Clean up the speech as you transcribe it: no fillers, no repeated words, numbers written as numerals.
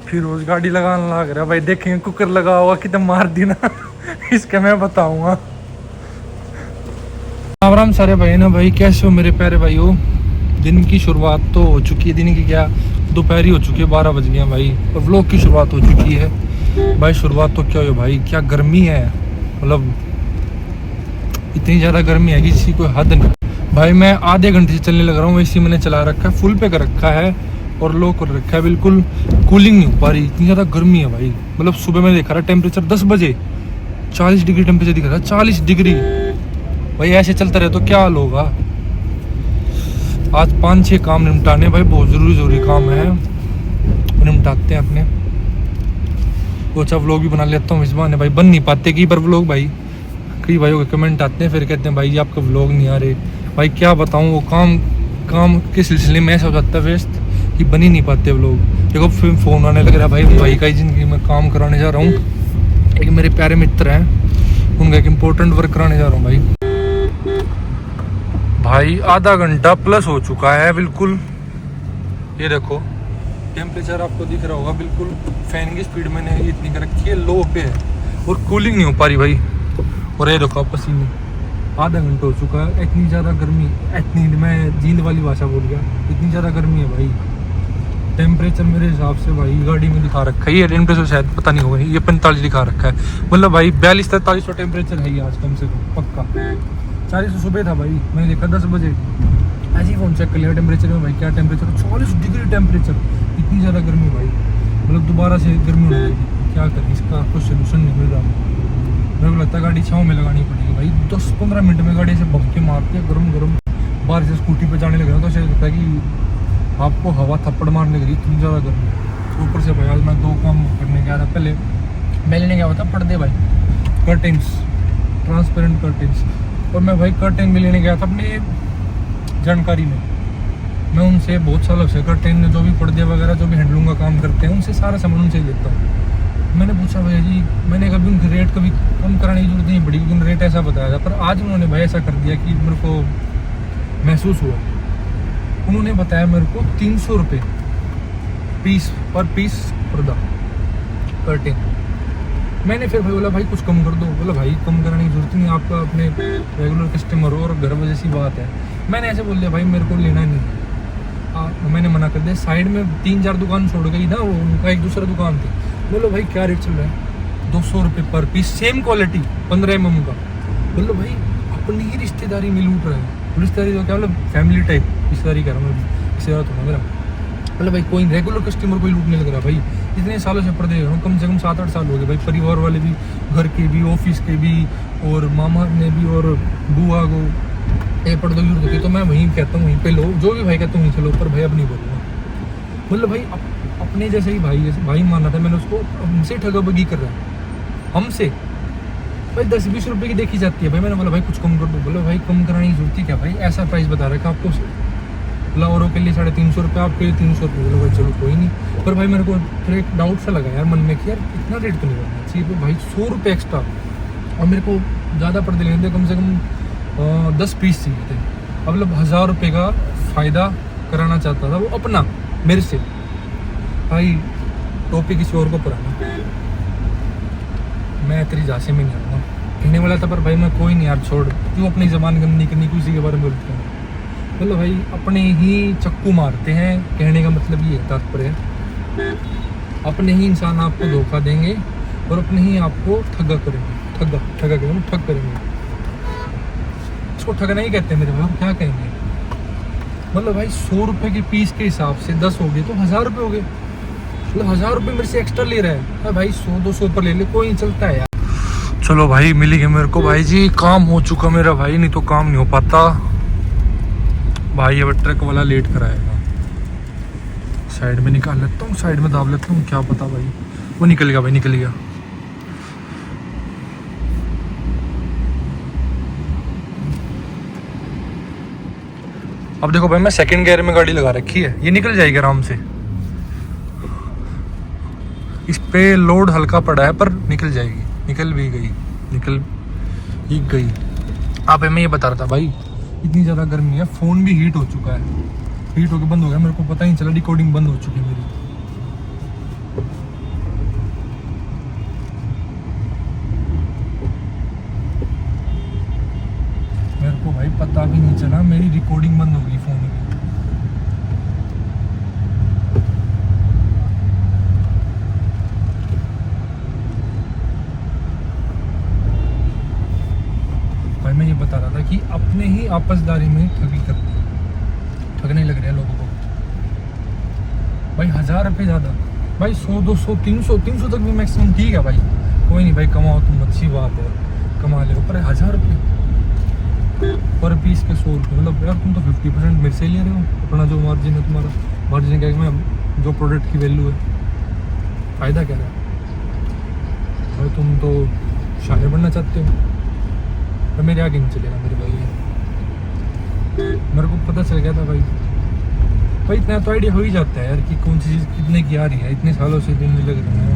फिरोज गाड़ी लगाने लग रहा है भाई, देखेंगे कुकर लगा हुआ कि तो मार दी ना इसका मैं बताऊंगा। राम राम सारे भाई ना भाई, कैसे हो मेरे प्यारे भाई हो। दिन की शुरुआत तो हो चुकी है, दिन की क्या दोपहर हो चुकी है, 12 बज गए भाई, और व्लॉग की शुरुआत हो चुकी है भाई। शुरुआत तो क्या हो भाई, क्या गर्मी है, मतलब इतनी ज़्यादा गर्मी है कि किसी कोई हद नहीं भाई। मैं आधे घंटे से चलने लग रहा हूँ, इसी मैंने चला रखा है, फुल पे कर रखा है और लो कर रखा है, बिल्कुल कूलिंग नहीं हो पा रही, इतनी ज़्यादा गर्मी है भाई। मतलब सुबह मैंने देखा रहा टेम्परेचर 10 बजे 40 डिग्री टेम्परेचर दिखा रहा, 40 डिग्री भाई। ऐसे चलता रहे तो क्या हाल होगा। आज 5-6 काम निपटाने भाई, बहुत ज़रूरी काम है, निपटाते हैं अपने। वो अच्छा व्लॉग भी बना लेता हूँ इस बहाने भाई, बन नहीं पाते कई बार व्लॉग भाई। कई भाइयों के कमेंट आते हैं, फिर कहते हैं भाई आपका व्लॉग नहीं आ रहे भाई। क्या बताऊँ, वो काम के सिलसिले में ऐसा हो जाता है व्यस्त कि बन ही नहीं पाते व्लॉग। देखो फिर फ़ोन आने लग रहा है भाई का ही ज़िंदगी में काम कराने जा रहा हूँ। एक मेरे प्यारे मित्र हैं, उनका एक इम्पोर्टेंट वर्क कराने जा रहा हूँ भाई। आधा घंटा प्लस हो चुका है बिल्कुल। ये देखो टेम्परेचर आपको दिख रहा होगा, बिल्कुल फैन की स्पीड मैंने इतनी कर रखी है, लो पे है और कूलिंग नहीं हो पा रही भाई। और ये देखो आप पसीने, आधा घंटा हो चुका है, इतनी ज़्यादा गर्मी, इतनी मैं जींद वाली भाषा बोल गया, इतनी ज़्यादा गर्मी है भाई। टेम्परेचर मेरे हिसाब से भाई गाड़ी में दिखा रखा है, ये टेम्परेचर शायद पता नहीं होगा, ये 45 दिखा रखा है, मतलब भाई 42-43 टेम्परेचर है ये आज कम से कम पक्का। 40 सुबह था भाई, मैंने देखा 10 बजे ऐसे ही फ़ोन चेक कर लिया टेम्परेचर में भाई, क्या टेम्परेचर 40 डिग्री टेम्परेचर, इतनी ज़्यादा गर्मी भाई। मतलब दोबारा से गर्मी होने लगी, क्या करें, इसका कुछ सोल्यूशन नहीं मिल रहा। मेरे को लगता है गाड़ी छाँव में लगानी पड़ेगी भाई। 10-15 मिनट में गाड़ी से भपके मारती है, गर्म बाहर से स्कूटी पे जाने लग रहा तो ऐसा लगता है कि आपको हवा थप्पड़ मारने लगी, इतनी ज़्यादा गर्मी। ऊपर से भाई आज मैं 2 काम करने गया था। पहले मैं लेने गया था पर्दे भाई, कर्टेंस, ट्रांसपेरेंट कर्टेंस, और मैं भाई कर्टेन भी लेने गया था अपने जानकारी में। मैं उनसे बहुत सालों से कर्टेन जो भी पर्दे वगैरह जो भी हैंडलूम का काम करते हैं, उनसे सारा सामान उनसे लेता हूँ। मैंने पूछा भैया जी, मैंने कभी उनके रेट कभी कम कराने की जरूरत नहीं पड़ी, क्योंकि रेट ऐसा बताया था, पर आज उन्होंने भाई ऐसा कर दिया कि मेरे को महसूस हुआ। उन्होंने बताया मेरे को 300 रुपये पर पीस पर्दा कर्टेन। मैंने फिर भाई बोला भाई कुछ कम कर दो, बोला भाई कम कराने की जरूरत नहीं, आपका अपने रेगुलर कस्टमर हो और घर वजह सी बात है। मैंने ऐसे बोल दिया भाई मेरे को लेना नहीं, मैंने मना कर दिया। साइड में 3-4 दुकान छोड़ गई ना, वो उनका एक दूसरा दुकान थी। बोलो भाई क्या रेट चल रहा है, 200 रुपये पर पीस, सेम क्वालिटी 15 mm का। बोलो भाई अपनी ही रिश्तेदारी में लूट रहे हैं, रिश्तेदारी तो क्या मतलब फैमिली टाइप रिश्तेदारी कर रहा हूँ, रिश्तेदार थोड़ा मेरा। मतलब भाई कोई रेगुलर कस्टमर कोई लूटने लग रहा भाई। इतने सालों से पर्दे ले रहा हूँ, कम से कम 7-8 साल हो गए भाई। परिवार वाले भी, घर के भी, ऑफिस के भी, और मामा ने भी, और बुआ को ये पर्दों की जरूरत होती है तो मैं वहीं कहता हूँ वहीं पे लो, जो भी भाई कहता हूँ वहीं से लो, पर भाई अब नहीं बोलूँगा। मतलब भाई अपने जैसे ही भाई माना था मैंने उसको, हमसे ठगाबगी कर रहा है हमसे भाई। 10-20 रुपये की देखी जाती है भाई। मैंने बोला भाई कुछ कम कर दो, बोला भाई कम कराने की जरूरत है क्या भाई, ऐसा प्राइस बता रखा आपको, बोला औरों के लिए 350 रुपये, आपके लिए 300 रुपये। बोला भाई चलो कोई नहीं, पर भाई मेरे को फिर एक डाउट सा लगा यार मन में कि यार इतना रेट तो नहीं करना चाहिए भाई, 100 रुपये एक्स्ट्रा। और मेरे को ज़्यादा पर्दे लेने थे, कम से कम 10 पीस चाहिए थे। अब मतलब 1000 रुपये का फ़ायदा कराना चाहता था वो अपना मेरे से भाई, टोपी किसी और को पराना। मैं तेरी झांसे में नहीं आऊँगा कहने वाला था, पर भाई मैं कोई नहीं यार, छोड़, क्यों अपनी ज़बान गंदी करनी, किसी के बारे में बोलते हैं। मतलब भाई अपने ही चक्कू मारते हैं, कहने का मतलब ये तात्पर्य है। अपने ही इंसान आपको धोखा देंगे और अपने ही आपको ठग करेंगे। इसको ठगना ही कहते हैं मेरे भाई, क्या कहेंगे। मतलब भाई 100 रुपये के पीस के हिसाब से 10 हो गए तो 1000 रुपये हो गए, मतलब 1000 रुपये मेरे से एक्स्ट्रा ले रहा है भाई। 100-200 पर ले ले, कोई नहीं चलता है यार। चलो भाई मिली गई मेरे को भाई जी, काम हो चुका मेरा भाई, नहीं तो काम नहीं हो पाता भाई। अब ट्रक वाला लेट कराएगा, साइड में निकाल लेता हूँ, साइड में दाब लेता हूँ, क्या पता भाई वो निकल गया भाई, निकल गया। अब देखो भाई मैं सेकंड गियर में गाड़ी लगा रखी है, ये निकल जाएगी आराम से। इस पे लोड हल्का पड़ा है पर निकल जाएगी, निकल भी गई, निकल ही गई। आप मैं ये बता रहा था भाई, इतनी ज़्यादा गर्मी है, फ़ोन भी हीट हो चुका है, हीट होकर बंद हो गया, मेरे को पता ही नहीं चला, रिकॉर्डिंग बंद हो चुकी है मेरी। मेरी रिकॉर्डिंग बंद होगी फ़ोन की। भाई मैं ये बता रहा था कि अपने ही आपसदारी में ठगने लग रहे हैं लोगों को। भाई 1000 रुपये ज़्यादा, भाई 100 200 300 तक भी मैक्सिमम ठीक है भाई, कोई नहीं भाई, कमाओ तुम, अच्छी बात है, कमा ले, पर 1000 रुपये पर पीस के 100 रुपये, मतलब यार तुम तो 50% मेरे से ले रहे हो। अपना जो मार्जिन है तुम्हारा, मार्जिन क्या है, जो प्रोडक्ट की वैल्यू है, फ़ायदा क्या है भाई? तुम तो शायर बनना चाहते हो, पर मेरे आगे नहीं चलेगा मेरे भाई। मेरे को पता चल गया था भाई इतना तो आइडिया हो ही जाता है यार कि कौन सी चीज़ कितने की आ रही है। इतने सालों से दिन लग रहे हैं,